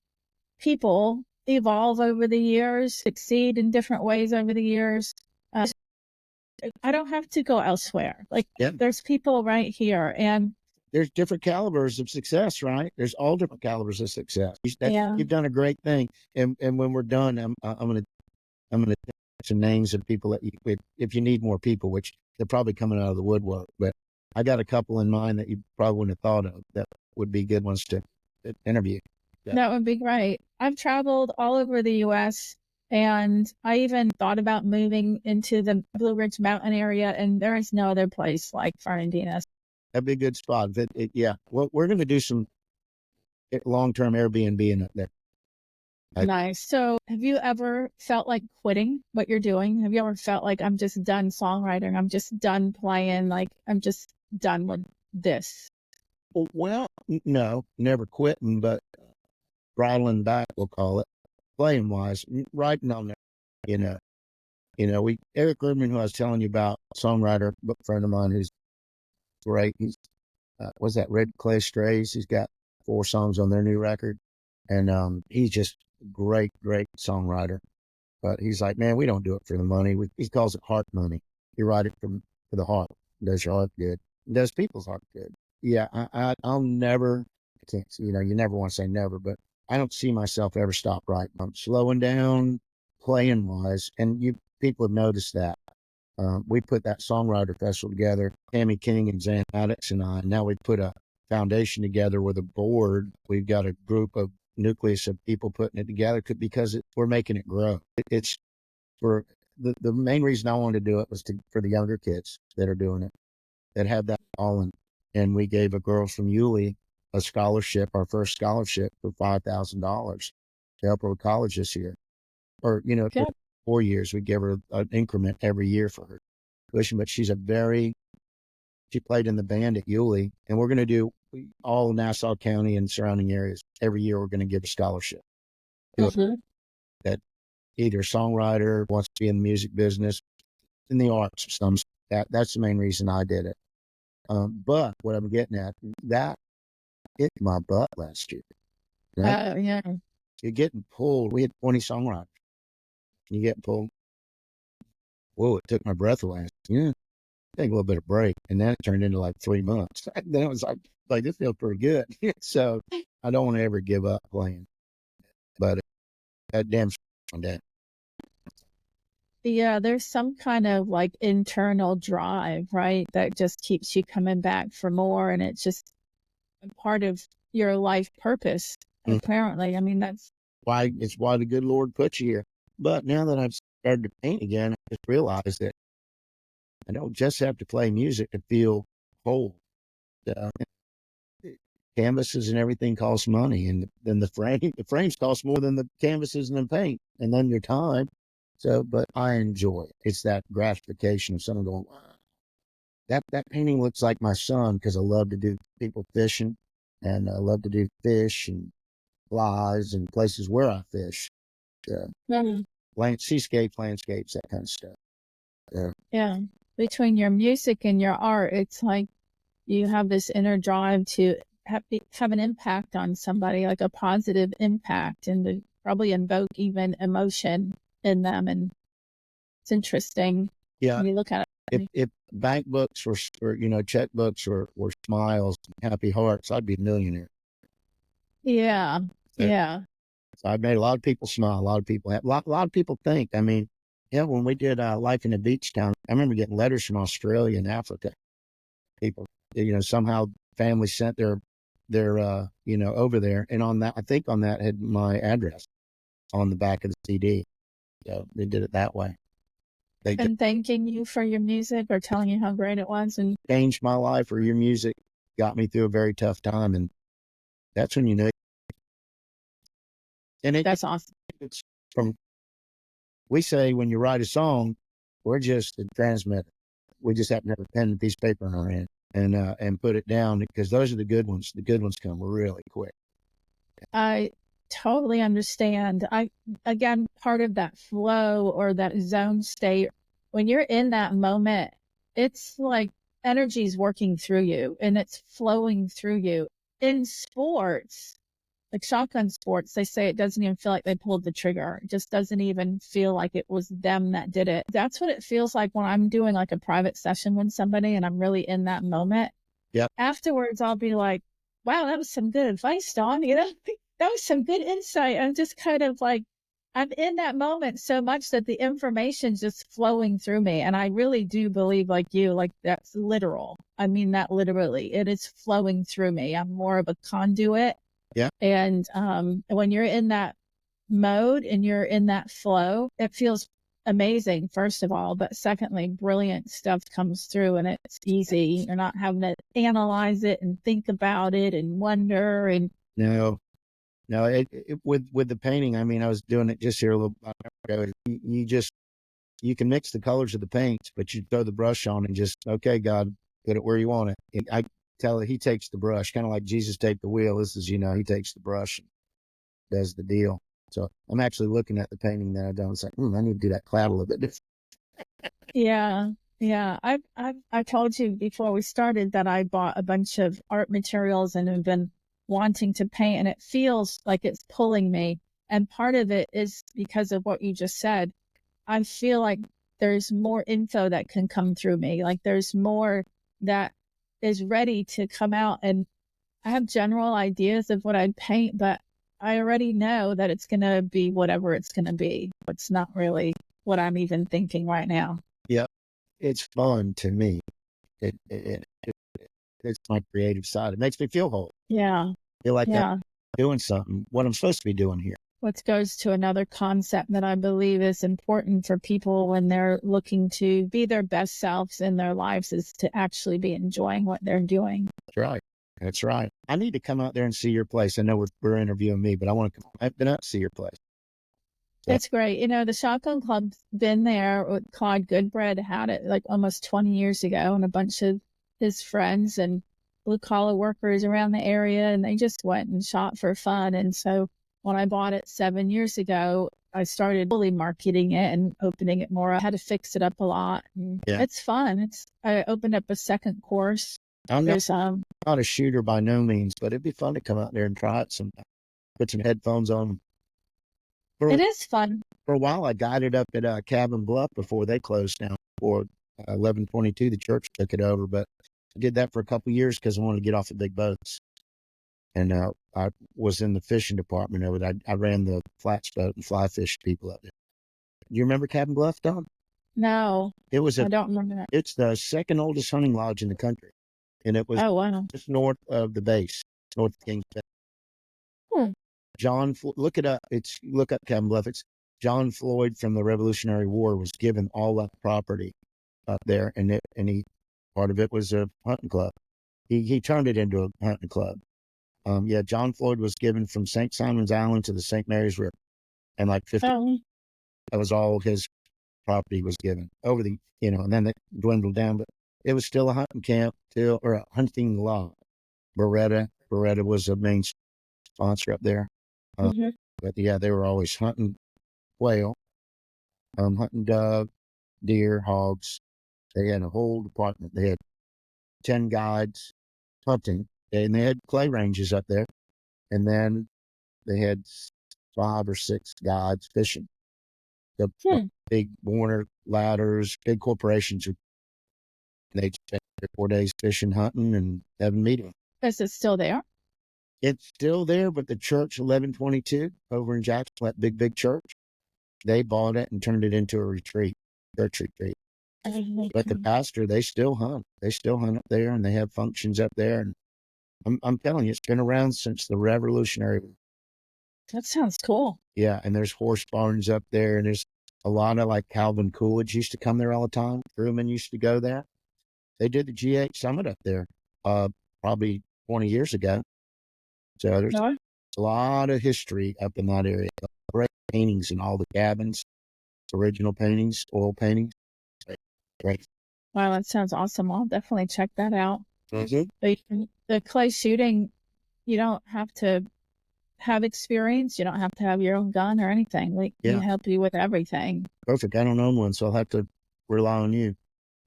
people evolve over the years, succeed in different ways over the years. I don't have to go elsewhere. Like, there's people right here. And there's different calibers of success, right? There's all different calibers of success. You've done a great thing. And when we're done, I'm gonna some names of people that if you need more people, which they're probably coming out of the woodwork, but I got a couple in mind that you probably wouldn't have thought of that would be good ones to interview. That would be great. I've traveled all over the U.S. and I even thought about moving into the Blue Ridge Mountain area, and there is no other place like Fernandina. That'd be a good spot. Yeah. Well, we're going to do some long-term Airbnb in it there. Nice. So have you ever felt like quitting what you're doing? Have you ever felt like I'm just done songwriting? I'm just done playing. Like I'm just done with this. Well, no, never quitting, but throttling back, we'll call it, playing wise, writing on there. Eric Goodman, who I was telling you about, songwriter, book friend of mine, who's great. He's was that Red Clay Strays? He's got 4 songs on their new record, and he's just great songwriter. But he's like, man, we don't do it for the money. He calls it heart money. You write it for the heart. It does your heart good. It does people's heart good. Yeah, I'll never. I can't. You never want to say never, but I don't see myself ever stop writing. I'm slowing down, playing wise, and people have noticed that. We put that Songwriter Festival together, Tammy King and Zan Maddox and I. Now we put a foundation together with a board. We've got a group of nucleus of people putting it together because we're making it grow. It's for the main reason I wanted to do it was for the younger kids that are doing it, that have that calling. And we gave a girl from Yulee a scholarship, our first scholarship, for $5,000 to help her with college this year. Or, for 4 years, we give her an increment every year for her tuition. But she played in the band at Yulee, and we're going to do all Nassau County and surrounding areas. Every year, we're going to give a scholarship. That either songwriter wants to be in the music business, in the arts. That's the main reason I did it. But what I'm getting at, that hit my butt last year. Right? Yeah. You're getting pulled. We had 20 songwriters. You get pulled. Whoa, it took my breath away. Yeah, take a little bit of break. And then it turned into like 3 months. Then it was like this feels pretty good. So I don't want to ever give up playing. But that damn on that. Yeah, there's some kind of like internal drive, right? That just keeps you coming back for more. And it's just a part of your life purpose, apparently. I mean, that's why the good Lord put you here. But now that I've started to paint again, I just realized that I don't just have to play music to feel whole. Canvases and everything costs money, and then the frames cost more than the canvases and the paint, and then your time. So, but I enjoy it. It's that gratification of someone going, wow, that painting looks like my son, because I love to do people fishing, and I love to do fish and flies and places where I fish. Seascapes, landscapes, that kind of stuff. Yeah. Between your music and your art, it's like you have this inner drive to have an impact on somebody, like a positive impact, and to probably invoke even emotion in them. And it's interesting. Yeah. When you look at it. If bank books or checkbooks were smiles, happy hearts, I'd be a millionaire. Yeah. Yeah. So I've made a lot of people smile. A lot of people a lot of people think. I mean, when we did Life in a Beach Town, I remember getting letters from Australia and Africa. People, somehow families sent their over there, and on that, I think on that had my address on the back of the CD. So they did it that way. And thanking you for your music, or telling you how great it was, and changed my life, or your music got me through a very tough time, and that's when you know. And that's awesome. It's from, we say when you write a song, we're just the transmitter. We just happen to have a pen and a piece of paper in our hand and put it down, because those are the good ones. The good ones come really quick. I totally understand. Again, part of that flow or that zone state, when you're in that moment, it's like energy's working through you and it's flowing through you. In sports, like shotgun sports, they say it doesn't even feel like they pulled the trigger. It just doesn't even feel like it was them that did it. That's what it feels like when I'm doing like a private session with somebody and I'm really in that moment. Yeah. Afterwards, I'll be like, wow, that was some good advice, Dawn. That was some good insight. I'm just kind of like, I'm in that moment so much that the information's just flowing through me. And I really do believe, like you, like that's literal. I mean that literally. It is flowing through me. I'm more of a conduit. Yeah. And when you're in that mode and you're in that flow, it feels amazing, first of all. But secondly, brilliant stuff comes through and it's easy. You're not having to analyze it and think about it and wonder. And No, with the painting, I mean, I was doing it just here a little while ago. You can mix the colors of the paints, but you throw the brush on and just, okay, God, put it where you want it. And I tell it, he takes the brush, kind of like Jesus taped the wheel. This is, he takes the brush and does the deal. So I'm actually looking at the painting that I've done. It's like, I need to do that cloud a little bit different. yeah. I told you before we started that I bought a bunch of art materials and have been wanting to paint, and it feels like it's pulling me. And part of it is because of what you just said. I feel like there's more info that can come through me. Like there's more that is ready to come out. And I have general ideas of what I'd paint, but I already know that it's going to be whatever it's going to be. It's not really what I'm even thinking right now. Yeah. It's fun to me. It's my creative side. It makes me feel whole. Yeah. Feel like Yeah. I'm doing something, what I'm supposed to be doing here. Which goes to another concept that I believe is important for people when they're looking to be their best selves in their lives, is to actually be enjoying what they're doing. That's right. I need to come out there and see your place. I know we're interviewing me, but I've been out to see your place. So. It's great. The Shotgun Club's been there. Claude Goodbread had it like almost 20 years ago, and a bunch of his friends and blue collar workers around the area, and they just went and shot for fun. And so when I bought it 7 years ago, I started fully marketing it and opening it more. I had to fix it up a lot. Yeah. It's fun. I opened up a second course. I'm not a shooter by no means, but it'd be fun to come out there and try it sometime. Put some headphones on. It is fun. For a while, I guided up at Cabin Bluff before they closed down. For 1122, the church took it over, but I did that for a couple of years because I wanted to get off the big boats. And I was in the fishing department over there. I ran the flats boat and fly fish people up there. You remember Cabin Bluff, Don? No, I don't remember that. It's the second oldest hunting lodge in the country. And it was just north of the base, north of Kings Bay. Look it up. Look up Cabin Bluff. It's John Floyd from the Revolutionary War was given all that property up there, and part of it was a hunting club. He turned it into a hunting club. John Floyd was given from St. Simon's Island to the St. Mary's River, and like 50, that was all his property was given over and then it dwindled down, but it was still a hunting camp, or a hunting lodge. Beretta was a main sponsor up there. But they were always hunting quail, hunting dove, deer, hogs. They had a whole department. They had 10 guides hunting, and they had clay ranges up there. And then they had 5 or 6 guides fishing. The big Warner ladders, big corporations. They spent 4 days fishing, hunting, and having meetings. Is it still there? It's still there, but the church 1122 over in Jacksonville, that big church, they bought it and turned it into a church retreat. But the pastor, they still hunt. They still hunt up there, and they have functions up there. And I'm telling you, it's been around since the Revolutionary War. That sounds cool. Yeah, and there's horse barns up there, and there's a lot of like Calvin Coolidge used to come there all the time. Truman used to go there. They did the G8 Summit up there probably 20 years ago. So there's a lot of history up in that area. Great paintings in all the cabins, original paintings, oil paintings. Great. Wow, that sounds awesome. I'll definitely check that out. Mm-hmm. The clay shooting, you don't have to have experience. You don't have to have your own gun or anything. We help you with everything. Perfect. I don't own one, so I'll have to rely on you.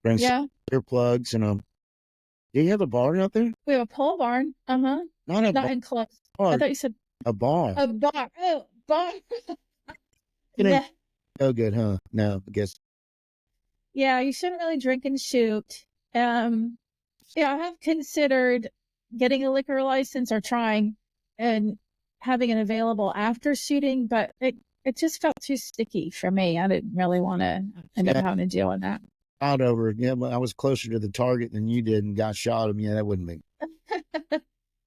Bring some earplugs and do you have a barn out there? We have a pole barn. Not enclosed. barn. I thought you said A barn. a bar. Oh, bar. It ain't so good, huh? No, I guess. Yeah, you shouldn't really drink and shoot. I have considered getting a liquor license or trying and having it available after shooting, but it just felt too sticky for me. I didn't really want to end up having to deal with that. Out over, I was closer to the target than you did and got shot at me. Yeah, that wouldn't be.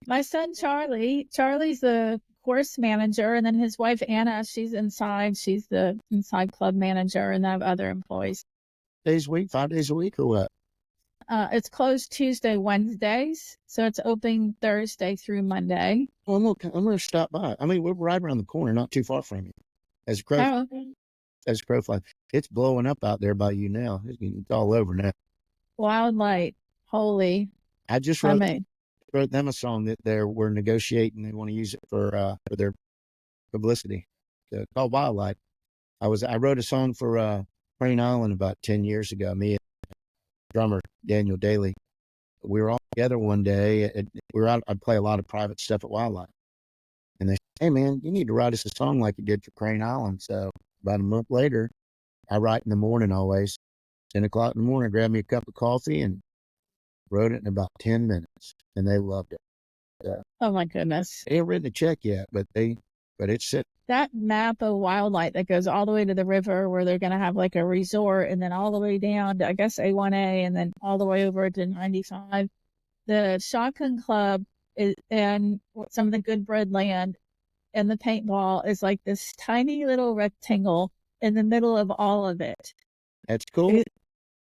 My son, Charlie's the course manager, and then his wife, Anna, she's inside. She's the inside club manager, and I have other employees. 5 days a week or what? It's closed Tuesday, Wednesdays, so it's open Thursday through Monday. Well, I'm going to stop by. I mean, we're right around the corner, not too far from you. As crow flies. It's blowing up out there by you now. It's all over now. Wild light. Holy. I just wrote them a song that we're negotiating. They want to use it for their publicity. It's called Wildlight. I wrote a song for Crane Island about 10 years ago. Me and drummer Daniel Daly. We were all together one day. I'd play a lot of private stuff at Wildlight. And they said, hey man, you need to write us a song like you did for Crane Island. So about a month later, I write in the morning always. 10 o'clock in the morning, grab me a cup of coffee and wrote it in about 10 minutes. And they loved it. So, oh my goodness. They haven't written a check yet, but it's sitting. That map of Wildlight that goes all the way to the river where they're going to have like a resort and then all the way down to, I guess, A1A and then all the way over to 95. The Shotgun Club and some of the good bread land and the paintball is like this tiny little rectangle in the middle of all of it. That's cool.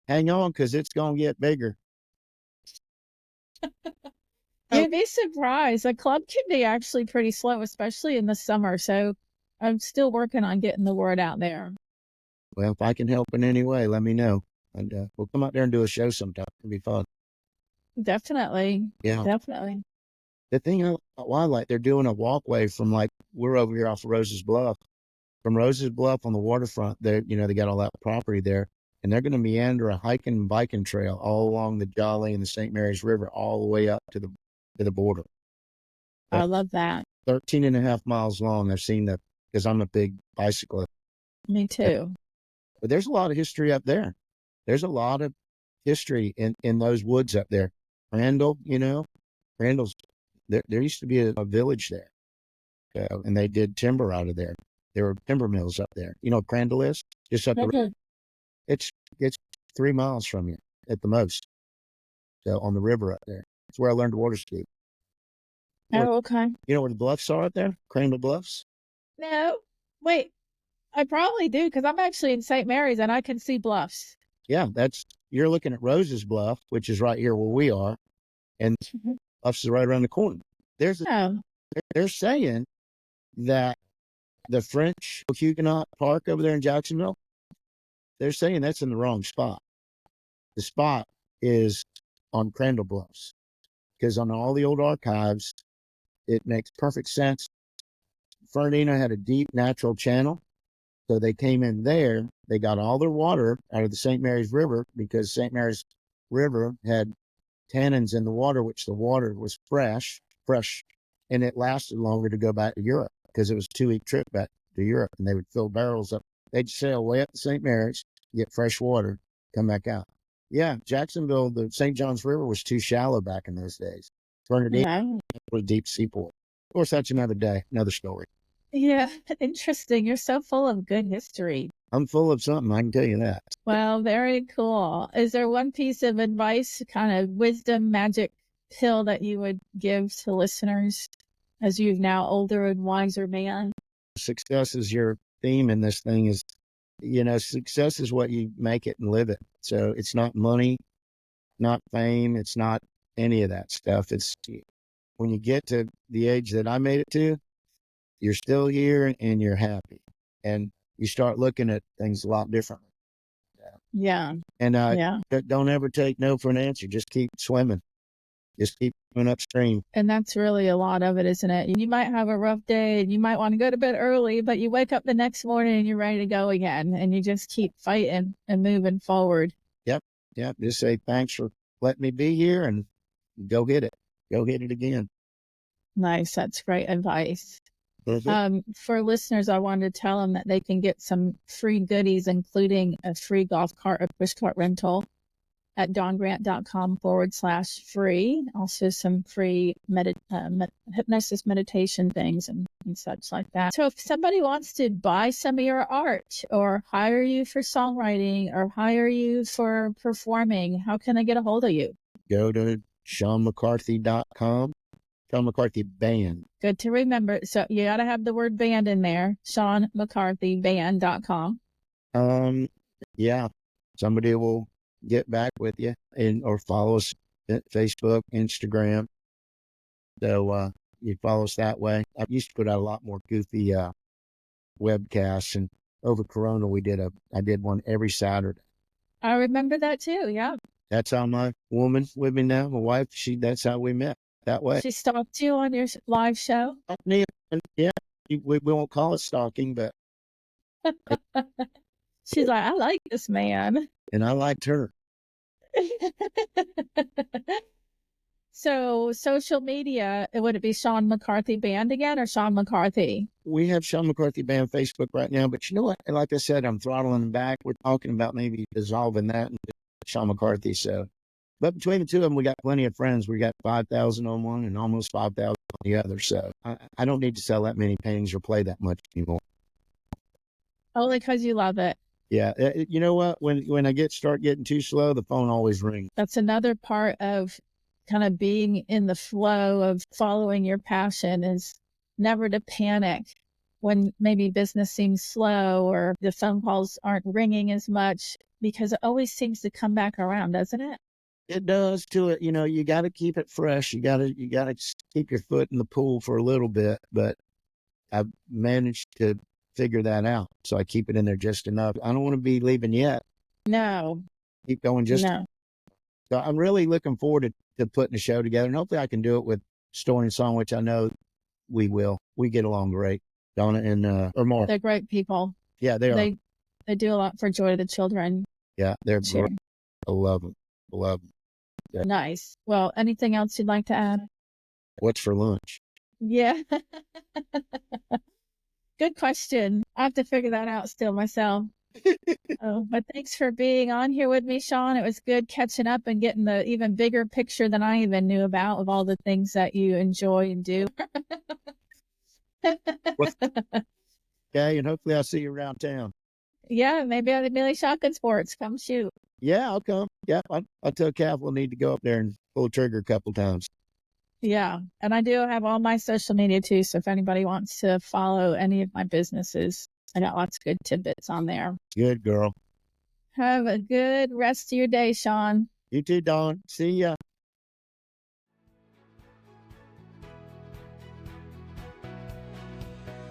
Hang on, because it's going to get bigger. You'd be surprised. The club can be actually pretty slow, especially in the summer. So I'm still working on getting the word out there. Well, if I can help in any way, let me know. And we'll come out there and do a show sometime. It'll be fun. Definitely. Yeah. Definitely. The thing about Wildlight, they're doing a walkway from we're over here off of Rose's Bluff. From Rose's Bluff on the waterfront, they got all that property there. And they're going to meander a hiking and biking trail all along the Jolly and the St. Mary's River, all the way up to the border. I love that. 13 and a half miles long. I've seen that because I'm a big bicyclist. Me too. But there's a lot of history up there. There's a lot of history in those woods up there. Randall, Randall's, there used to be a village there. And they did timber out of there. There were timber mills up there. You know what Crandall is? Just up the road. It's 3 miles from you at the most. So on the river up there. That's where I learned to water ski. Oh, okay. You know where the bluffs are up there? Crandall Bluffs? No. Wait. I probably do because I'm actually in St. Mary's and I can see bluffs. Yeah, you're looking at Rose's Bluff, which is right here where we are. And Bluffs is right around the corner. They're saying that the French Huguenot Park over there in Jacksonville, they're saying that's in the wrong spot. The spot is on Crandall Bluffs because on all the old archives, it makes perfect sense. Fernandina had a deep natural channel. So they came in there. They got all their water out of the St. Mary's River because St. Mary's River had tannins in the water, which the water was fresh, and it lasted longer to go back to Europe because it was a 2-week trip back to Europe, and they would fill barrels up. They'd sail way up to St. Mary's, get fresh water, come back out. Yeah, Jacksonville, the St. John's River was too shallow back in those days. Fernandina was a deep seaport. Of course, that's another day, another story. Yeah, interesting. You're so full of good history. I'm full of something, I can tell you that. Well, very cool. Is there one piece of advice, kind of wisdom, magic pill that you would give to listeners as you've now older and wiser man? Success is your theme in this thing is, success is what you make it and live it. So it's not money, not fame. It's not any of that stuff. It's when you get to the age that I made it to, you're still here and you're happy. And you start looking at things a lot differently. Yeah. And Yeah. don't ever take no for an answer. Just keep swimming. Just keep swimming upstream. And that's really a lot of it, isn't it? You might have a rough day and you might want to go to bed early, but you wake up the next morning and you're ready to go again. And you just keep fighting and moving forward. Yep. Just say, thanks for letting me be here, and go hit it. Go hit it again. Nice. That's great advice. Mm-hmm. For listeners, I wanted to tell them that they can get some free goodies, including a free golf cart or push cart rental at dongrant.com/free. Also some free hypnosis meditation things and such like that. So if somebody wants to buy some of your art or hire you for songwriting or hire you for performing, how can I get a hold of you? Go to SeanMcCarthy.com. Sean McCarthy Band. Good to remember. So you got to have the word band in there. SeanMcCarthyBand.com. Yeah. Somebody will get back with you or follow us at Facebook, Instagram. So you follow us that way. I used to put out a lot more goofy webcasts, and over Corona I did one every Saturday. I remember that too. Yeah. That's how my woman with me now, my wife, that's how we met. That way. She stalked you on your live show? Yeah, we won't call it stalking, but she's like, I like this man. And I liked her. So social media, would it be Sean McCarthy Band again or Sean McCarthy? We have Sean McCarthy Band Facebook right now, but you know what? Like I said, I'm throttling back. We're talking about maybe dissolving that into Sean McCarthy. So, but between the two of them, we got plenty of friends. We got 5,000 on one and almost 5,000 on the other. So I don't need to sell that many paintings or play that much anymore. Only because you love it. Yeah. You know what? When I start getting too slow, the phone always rings. That's another part of kind of being in the flow of following your passion, is never to panic when maybe business seems slow or the phone calls aren't ringing as much, because it always seems to come back around, doesn't it? It does to it. You know, you got to keep it fresh. You got to keep your foot in the pool for a little bit, but I've managed to figure that out. So I keep it in there just enough. I don't want to be leaving yet. No. Keep going just. No. So I'm really looking forward to putting a show together, and hopefully I can do it with Story and Song, which I know we will. We get along great, Donna and or more. They're great people. Yeah, they are. They do a lot for Joy to the Children. Yeah, they're great. I love them. Yeah. Nice. Well, anything else you'd like to add? What's for lunch? Yeah. Good question. I have to figure that out still myself. But thanks for being on here with me, Sean. It was good catching up and getting the even bigger picture than I even knew about of all the things that you enjoy and do. Okay, and hopefully I'll see you around town. Yeah, maybe at the Millie Shotgun Sports. Come shoot. Yeah, I'll come. Yeah, I'll tell Kath we'll need to go up there and pull the trigger a couple times. Yeah, and I do have all my social media too, so if anybody wants to follow any of my businesses, I got lots of good tidbits on there. Good girl. Have a good rest of your day, Sean. You too, Dawn. See ya.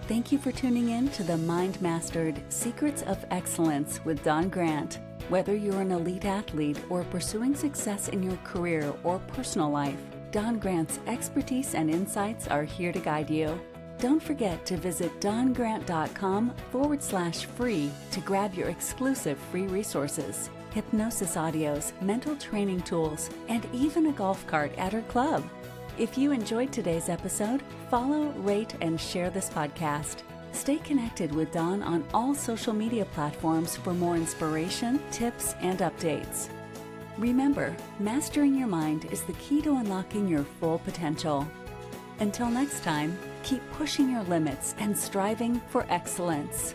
Thank you for tuning in to the Mind Mastered Secrets of Excellence with Don Grant. Whether you're an elite athlete or pursuing success in your career or personal life, Don Grant's expertise and insights are here to guide you. Don't forget to visit dongrant.com/free to grab your exclusive free resources, hypnosis audios, mental training tools, and even a golf cart at her club. If you enjoyed today's episode, follow, rate, and share this podcast. Stay connected with Dawn on all social media platforms for more inspiration, tips, and updates. Remember, mastering your mind is the key to unlocking your full potential. Until next time, keep pushing your limits and striving for excellence.